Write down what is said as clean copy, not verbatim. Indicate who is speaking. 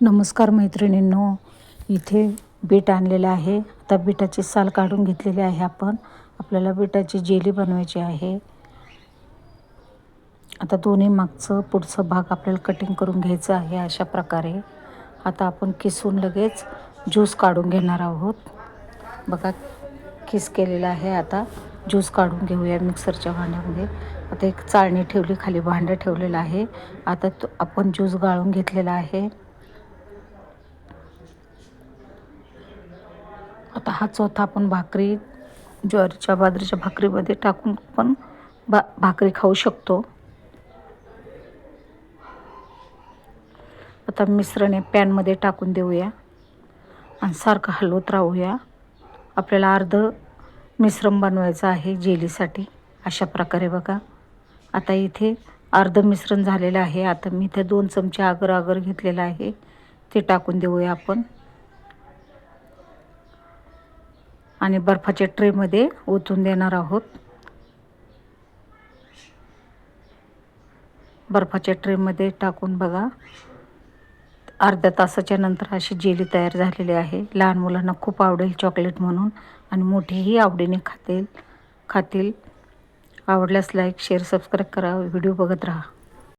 Speaker 1: नमस्कार मैत्रिणींनो, इथे बीट आणलेलं आहे. आता बीटाची साल काढून घेतलेली आहे. आपल्याला बीटाची जेली बनवायची आहे. आता दोन्ही मागचं पुढचं भाग आपल्याला कटिंग करून घ्यायचं आहे अशा प्रकारे. आता आपण किसून लगेच ज्यूस काढून घेणार आहोत. बघा, किस केलेला आहे. आता ज्यूस काढून घेऊया मिक्सरच्या भांड्यामध्ये. आता एक चाळणी ठेवली, खाली भांडं ठेवलेलं आहे. आता आपण ज्यूस गाळून घेतलेला आहे. आता हा चौथा आपण भाकरी, ज्वारीच्या बाजरीच्या भाकरीमध्ये टाकून पण भाकरी खाऊ शकतो. आता मिश्रण पॅनमध्ये टाकून देऊया आणि सारखं हलवत राहूया. आपल्याला अर्ध मिश्रण बनवायचं आहे जेलीसाठी अशा प्रकारे. बघा, आता इथे अर्ध मिश्रण झालेलं आहे. आता मी इथे 2 चमचे आगर घेतलेलं आहे, ते टाकून देऊया आपण आणि बर्फाच्या ट्रेमध्ये ओतून देणार आहोत. बर्फाच्या ट्रेमध्ये टाकून बघा, अर्ध्या तासाच्या नंतर अशी जेली तयार झालेली आहे. लहान मुलांना खूप आवडेल चॉकलेट म्हणून, आणि मोठेही आवडीने खातील. आवडल्यास लाईक, शेअर, सबस्क्राईब करा. व्हिडिओ बघत राहा.